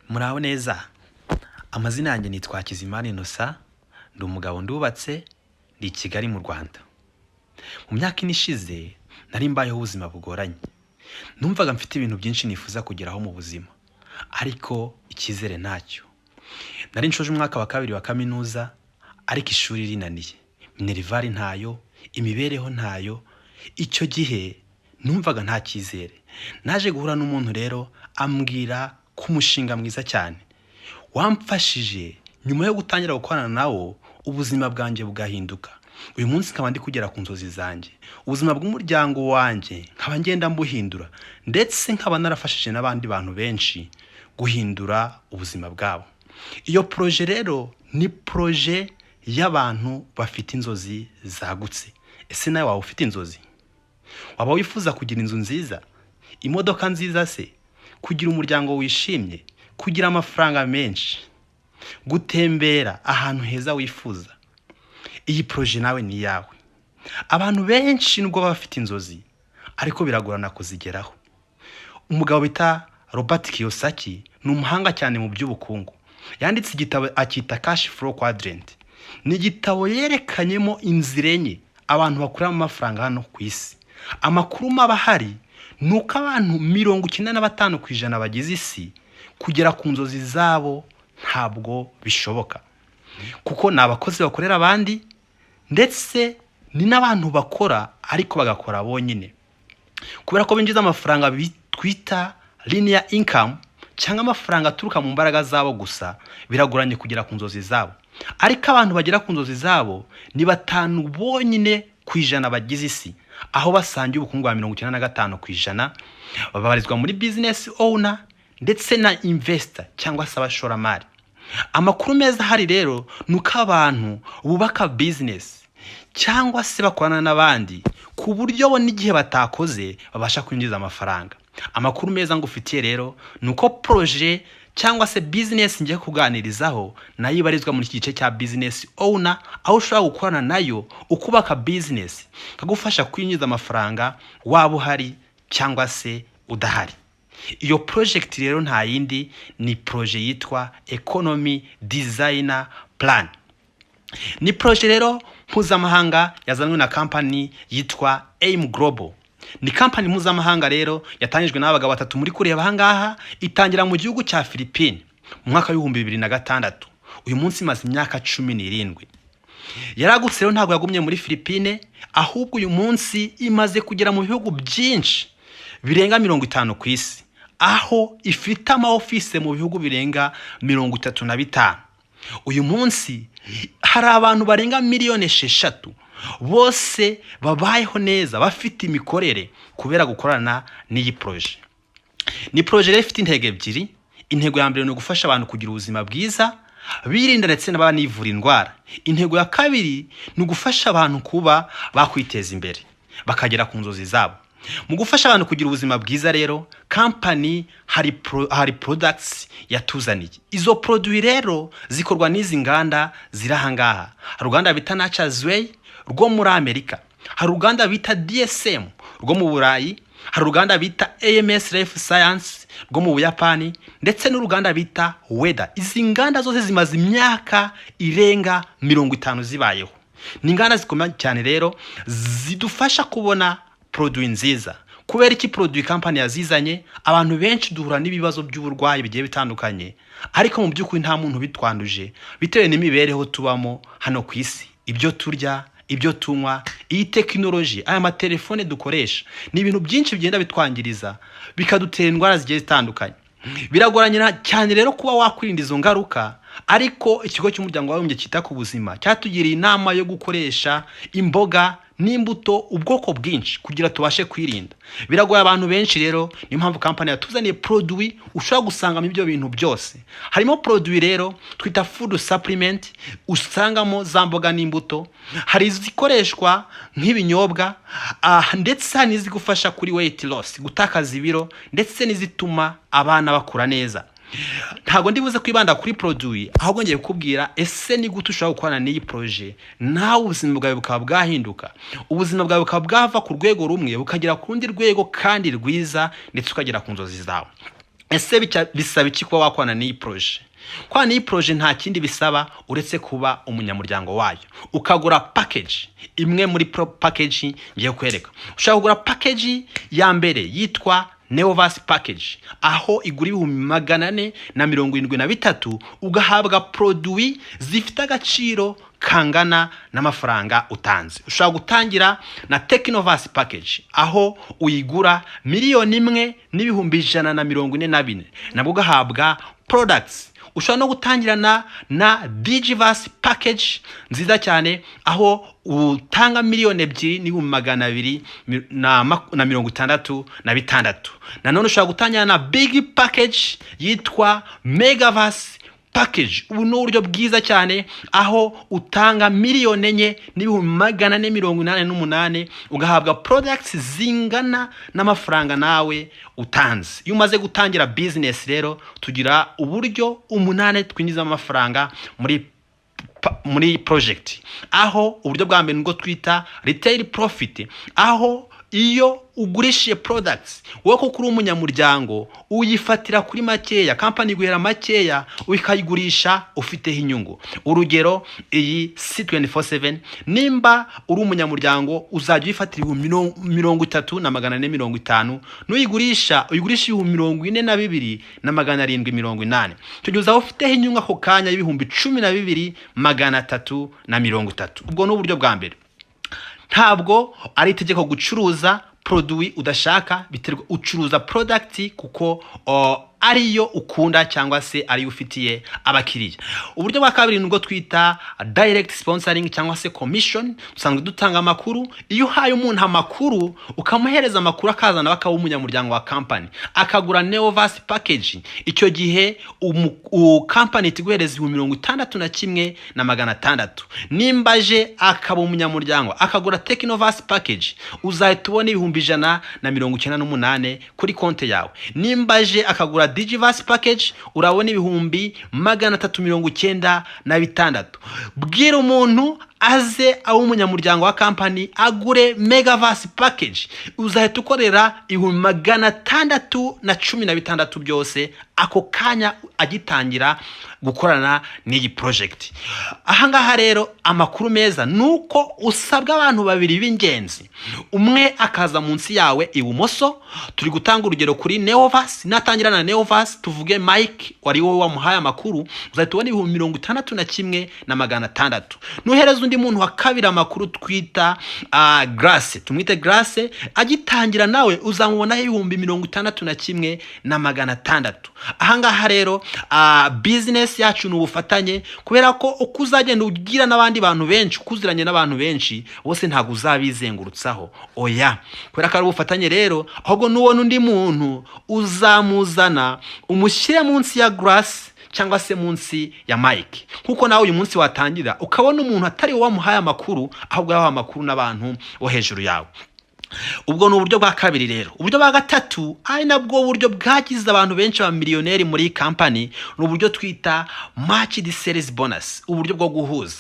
Muraho neza. Amazina yanjye nitwa Hakizimana Innocent, ndi umugabo ndubatse, ndi i Kigali mu Rwanda. Mu myaka ine ishize nari mbayeho ubuzima bugoranye. Numvaga mfite ibintu byinshi nifuza kugeraho mu buzima, ariko icyizere ntacyo. Nari nshoje umwaka wa kabiri wa kaminuza, ariko ishuri rinaniye. Minervari ntayo, imibereho ntayo. Icyo gihe numvaga nta cyizere. Naje guhura n'umuntu rero ambwira ku mushinga mwiza cyane wamfashije. Nyuma yo gutangira gukorana nawo, ubuzima bwanjye bugahinduka. Uyu munsi nkaba ndi kugera ku nzozi zanjye. Ubuzima bw'umuryango wanjye nkaba ngenda mbuhindura, ndetse nkaba narafashije n'abandi bantu benshi guhindura ubuzima bwabo. Iyo proje rero ni proje y'abantu bafite inzozi zagutse. Ese nawe waba ufite inzozi? Waba wifuza kugira inzu nziza, imodoka nziza se, kugira umuryango wishimye, kugira amafaranga menshi, gutembera ahantu heza wifuza? Iyi proje nawe ni yawe. Abantu benshi nubwo bafite inzozi, ariko biragorana kuzigeraho. Umugabo bita Robert Kiyosaki ni umuhanga cyane mu by'ubukungu. Yanditse igitabo akita Cash Flow Quadrant. Ni igitabo yerekanyemo inzira enye abantu bakuramo amafaranga hano ku isi. Amakuru mabahari nuko abantu 95% bagize isi kugera ku nzozi zabo ntabwo bishoboka, kuko nabakozi bakorera abandi, ndetse ni n'abantu bakora ariko bagakora bonyine, kubera ko binjiza amafaranga bitwita linear income cyangwa amafaranga aturuka mu mbaraga zabo gusa. Biragoranye kugera ku nzozi zabo. Ariko abantu bagera ku nzozi zabo ni 5 bonyine ku ijana bagize isi, aho basangiye ubukungu bwa 95%. Babarizwa muri business owner ndetse na investor cyangwa se abashoramari. Amakuru meza hari rero nuko abantu bubaka business cyangwa se bakorana n'abandi ku buryo bo n'igihe batakoze babasha kwinjiza amafaranga. Amakuru meza ngufitiye rero nuko proje cyangwa se business ngiye kuganirizaho nayo ibarizwa muri iki gice cya business owner, aho ushobora gukorana nayo ukubaka business kagufasha kwinjiza amafaranga waba uhari cyangwa se udahari. Iyo project rero nta yindi, ni proje yitwa Economy Designer Plan. Ni proje rero mpuzamahanga yazanwe na company yitwa AIM Global. Ni company mpuzamahanga rero yatangijwe n'abagabo 3 muri kureba ahangaha. Itangira mu gihugu cya Philippines mu mwaka wa 2006. Uyu munsi imaze imyaka 17. Yaragutse rero ntabwo yagumye muri Philippines, ahubwo uyu munsi imaze kugera mu bihugu byinshi birenga 50 ku isi, aho ifite ama office mu bihugu birenga 35. Uyu munsi hari abantu barenga 6 miliyoni bose babayeho neza, bafite imikorere kubera gukorana n'iyi proje. Ni proje rero ifite intego ebyiri. Intego ya mbere ni ugufasha abantu kugira ubuzima bwiza, birinda ndetse n'abanivura indwara. Intego ya kabiri ni ugufasha abantu kuba bakwiteza imbere bakagera ku nzozi zabo. Mu gufasha abantu kugira ubuzima bwiza rero, company hari products yatuzaniye. Izo produit rero zikorwa n'izi nganda zirahangaha. Hari uruganda bita Nature's Way rwo muri Amerika, hari uruganda bita DSM rwo mu Burayi, hari uruganda bita AMS Life Science rwo mu Buyapani, ndetse n'uruganda bita Weda. Izi nganda zose zimaze imyaka irenga 50 zibayeho. Ni inganda zikomeye cyane rero, zidufasha kubona produit nziza. Kubera iki produit company yazizanye, abantu benshi duhura n'ibibazo by'uburwayi bigiye bitandukanye, ariko mu by'ukuri nta muntu bitwanduje bitewe n'imibereho tubamo hano ku isi. Ibyo turya, ibyo tunywa, iyi technology, aya matelefone dukoresha, ni ibintu byinshi bigenda bitwangiriza bikadutera indwara zigiye zitandukanye. Biragoranye cyane rero kuba wakwirinda izo ngaruka, ariko ikigo cy'umuryango w'abibumbye cyita ku buzima cyatugiriye inama yo gukoresha imboga n'imbuto ubwoko bwinshi kugira tubashe kwirinda. Biragoye abantu benshi rero, ni mpamvu company yatuzaniye produit ushobora gusanga mu ibyo bintu byose. Harimo produit rero twita food supplement, usangamo za mboga n'imbuto. Hari zikoreshwa nk'ibinyobwa, ndetse hari n'izigufasha kuri weight loss, gutakaza ibiro, ndetse n'izituma abana bakura neza. Ntago ndibuze kwibanda kuri produit, ahubwo ngiye kukubwira ese ni gute ushobora gukorana n'iyi proje nawe ubuzima bwawe bukaba bwahinduka, ubuzima bwawe bukaba bwava ku rwego rumwe bukagera ku rundi rwego kandi rwiza, ndetse ukagera ku nzozi zawe. ese bisaba iki kuba wakorana n'iyi proje? Kwa n'iyi proje nta kindi bisaba uretse kuba umunyamuryango wayo, ukagura package imwe muri package ngiye kwereka. Ushaka kugura package ya mbere yitwa Neovas package, aho igura 473 ugahabwa produit zifite agaciro kangana n'amafaranga utanze. Ushaka gutangira na Technovas package, aho uyigura 1,144,000 nabwo ugahabwa products. Ushobora no gutangira na Digivas package nziza cyane, aho utanga 2,266,000. Nanone ushobora gutangira na Big package yitwa Megavas package. Ubu ni uburyo bwiza cyane, aho utanga 4,488,000 ugahabwa products zingana n'amafaranga nawe utanze. Iyo umaze gutangira business rero, tugira uburyo 8 twinjiza amafaranga muri project, aho uburyo bwa mbere ngo twita retail profit, aho iyo ugurishije products wowe ko kuri umunyamuryango uyifatira kuri makeya, company guhera makeya ukayigurisha ufiteho inyungu. Urugero, iyi C247 nimba uri umunyamuryango uzajya uyifatira 30,450, uyigurisha 42,780. Cyo gihe ufiteho inyungu ako kanya 12,330. Ubwo ni uburyo bwa mbere. Ntabwo ari itegeko gucuruza produit udashaka, biterwa ucuruza product kuko ariyo ukunda cyangwa se ariyo ufitiye abakiriya. Uburyo bwa kabiri nubwo twita direct sponsoring cyangwa se commission. Dusanzwe dutanga amakuru. Iyo uhaye umuntu amakuru ukamuhereza amakuru akazana bakaba umunyamuryango wa company akagura Neovas package, icyo gihe company ituguhereza 61,600. Nimbaje akaba umunyamuryango akagura Technovas package, uzahita ubona 198 kuri konte yawe. Nimbaje akagura Digivas package, urabona 396. Bwira umuntu aze aho umunyamuryango wa company agure Megavas package, uzahita ukorera 616 byose ako kanya agitangira gukorana n'iyi project. Ahangaha rero amakuru meza nuko usabwa abantu babiri b'ingenzi, umwe akaza munsi yawe ibumoso. Turi gutanga urugero kuri Neovas. Natangira na Neovas, tuvuge Mike wari wowe wamuhaye amakuru, uzahita ubona 61,600. Nuhereza undi muntu wa kabiri amakuru twita Grace, tumwite Grace, agitangira nawe uzamubona 61,600. Ahangaha rero business yacu n'ubufatanye, kubera ko uko uzagenda ugira n'abandi bantu benshi, ukuziranye n'abantu benshi, bose ntago uzabizengurutsaho. Oya, kubera ko ari ubufatanye rero, ahubwo nuwo n'undi muntu uzamuzana umushyire munsi ya Grace cyangwa se munsi ya Mike, kuko nawe uyu munsi watangira ukabona umuntu atari wamuhaye amakuru, ahubwo yahawe amakuru n'abantu bo hejuru yawe. Ubwo ni uburyo bwa kabiri rero. Uburyo bwa gatatu ari nabwo buryo bwagize abantu benshi ba miliyoneri muri company, ni uburyo twita matched sales bonus, uburyo bwo guhuza.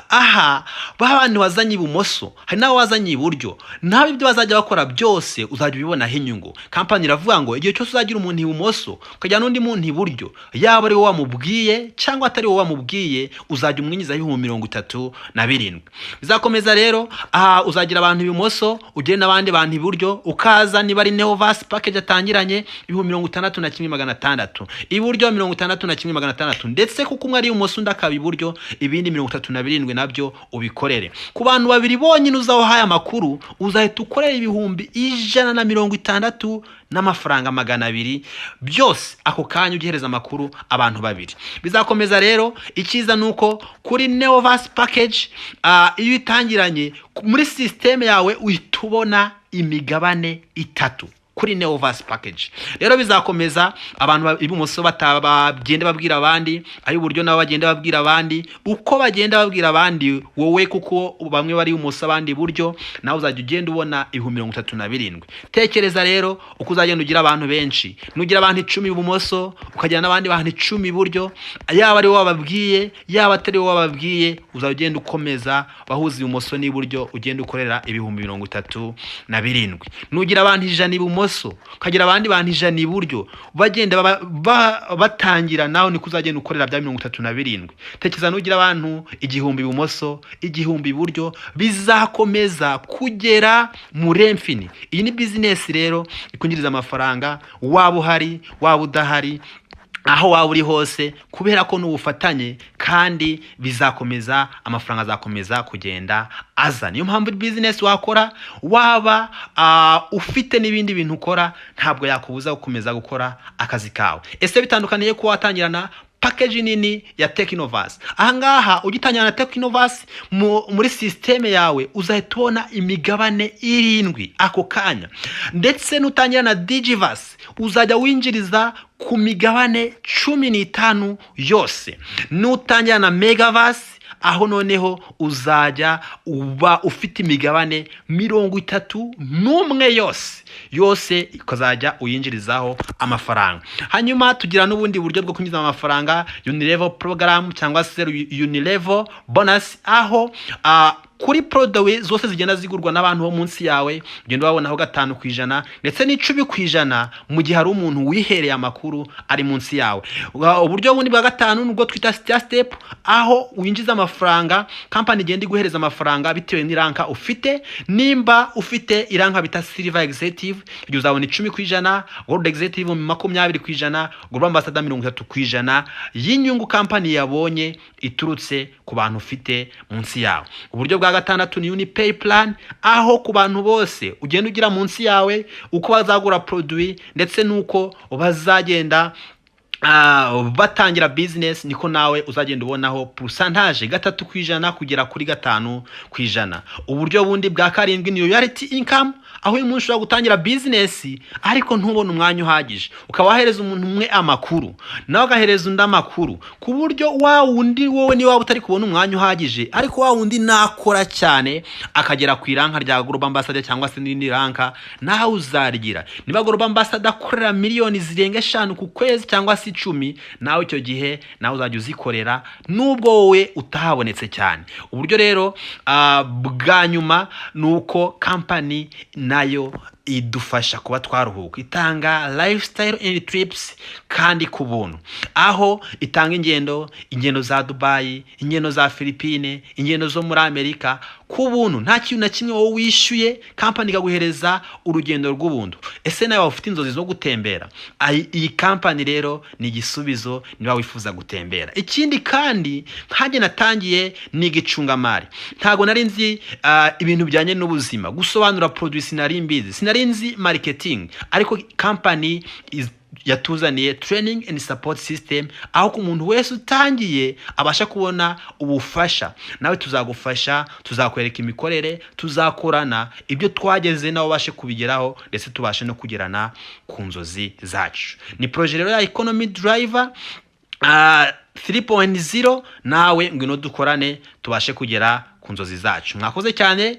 Aha babandi wazanye ibumoso hari nawe wazanye iburyo, nawe ibyo bazajya bakora byose uzajya ubibona inyungu. Company iravuga ngo igihe cyose uzagira umuntu ibumoso ukajya n'undi muntu iburyo, yaba ari wowe wamubwiye cyangwa atari wowe wamubwiye, uzajya umwinjiza 37. Bizakomeza rero, aha uzagira abantu ibumoso ugenda n'abandi bantu iburyo, ukaza niba ari Neovas package atangiranye 61,600, iburyo 61,600, ndetse kuko umwe ari ibumoso ndakaba iburyo, ibindi 37 nabyo ubikorere. Ku bantu babiri bonyine uzaho haya amakuru, uzahita ukorera 160 n'amafaranga 200 byose ako kanya ugihereza amakuru abantu babiri. Bizakomeza rero, ikiza nuko kuri Neovas package iyo itangiranye muri system yawe uhitubona imigabane 3 kuri Neovas package. Rero bizakomeza abantu ibumoso batabagenda babwira abandi, ayo buryo nabo bagenda babwira abandi, uko bagenda babwira abandi wowe kuko bamwe bari ibumoso abandi buryo, nawe uzajya ugenda ubona 37. Tekereza rero uko uzagenda ugira abantu benshi, nugira abantu 10 ibumoso ukagira n'abandi bantu 10 buryo, yaba ari wowe wababwiye yaba atari wowe wababwiye, uzagenda ukomeza bahuza ibumoso n'iburyo, ugenda ukorera 37. Nugira abantu 100 ibumoso ibumoso, ukagira abandi bantu 100 iburyo, bagenda batangira, nawe niko uzagenda ukorera bya 37. Tekereza nugira abantu 1000 ibumoso, 1000 iburyo, bizakomeza kugera muri infini. Iyi ni business rero ikunjiriza amafaranga, waba uhari waba udahari, aho waba uri hose, kubera ko n'ubufatanye kandi bizakomeza, amafaranga azakomeza kugenda aza. Niyo mpamvu business wakora, waba ufite n'ibindi bintu ukora, ntabwo yakubuza gukomeza gukora akazi kawe. Ese bitandukaniye ko watangirana package nini ya Technovas. Ahangaha ugitangirana na Technovas muri systeme yawe uzahita ubona imigabane 7 ako kanya, ndetse n'utangirana na Digivas uzajya winjiriza ku migabane 15 yose. N'utangira na Megavas, aho noneho uzajya uba ufite imigabane 31 yose ikazajya uyinjirizaho amafaranga. Hanyuma tugira n'ubundi buryo bwo kunyuza amafaranga, Unilevel program cyangwa se Unilevel bonus, aho kuri product zose zigenda zigurwa n'abantu bo munsi yawe ugenda wabonaho 5% ndetse n'10% mu gihe hari umuntu wihereye amakuru ari munsi yawe. Uburyo bundi bwa 5 nubwo twita step, aho winjiza amafaranga, company igenda iguhereza amafaranga bitewe n'iranka ufite. Nimba ufite iranka bita silver executive, igihe uzabona 10%, gold executive 20%, gold ambassador 30% y'inyungu company yabonye iturutse ku bantu ufite munsi yawe. Uburyo bwa 6 ni Unipay plan, aho ku bantu bose ugenda ugira munsi yawe uko bazagura produit ndetse nuko bazagenda batangira business, niko nawe uzagenda ubonaho percentage 3% kugera kuri 5%. Uburyo bundi bwa 7 ni royalty income, aho uyu muntu ushobora gutangira business ariko ntubone umwanya uhagije, ukabahereza umuntu umwe amakuru nawe agahereza undi amakuru, ku buryo wa wundi wowe ni waba utari kubona umwanya uhagije, ariko wa wundi nakora cyane akagera ku iranka rya Global Ambassador cyangwa se n'indi ranka, nawe uzarigira. Niba Global Ambassador akorera miliyoni zirenga 5 ku kwezi cyangwa se 10, nawe icyo gihe nawe uzajya uzikorera nubwo wowe utahabonetse cyane. Uburyo rero bwa nyuma nuko company nayo idufasha kuba twaruhuka, itanga lifestyle and trips kandi ku buntu, aho itanga ingendo za Dubai, ingendo za Philippines, ingendo zo muri Amerika ku buntu, nta kintu na kimwe wowe wishyuye, company ikaguhereza urugendo rw'ubuntu. Ese nawe ufite inzozi zo gutembera, iyi company rero ni igisubizo niba wifuza gutembera. Ikindi kandi nkaje natangiye ni igicungamari, ntago nari nzi ibintu byanye n'ubuzima, gusobanura product sinari mbizi, sinari nzi marketing, ariko company yatuzaniye training and support system, aho ku muntu wese utangiye abasha kubona ubufasha. Nawe tuzagufasha, tuzakwereka imikorere, tuzakorana ibyo twageze nawe bashe kubigeraho, ndetse tubashe no kugerana ku nzozi zacu. Ni projet rero ya economy driver 3.0, nawe ngwino dukorane tubashe kugera ku nzozi zacu. Mwakoze cyane.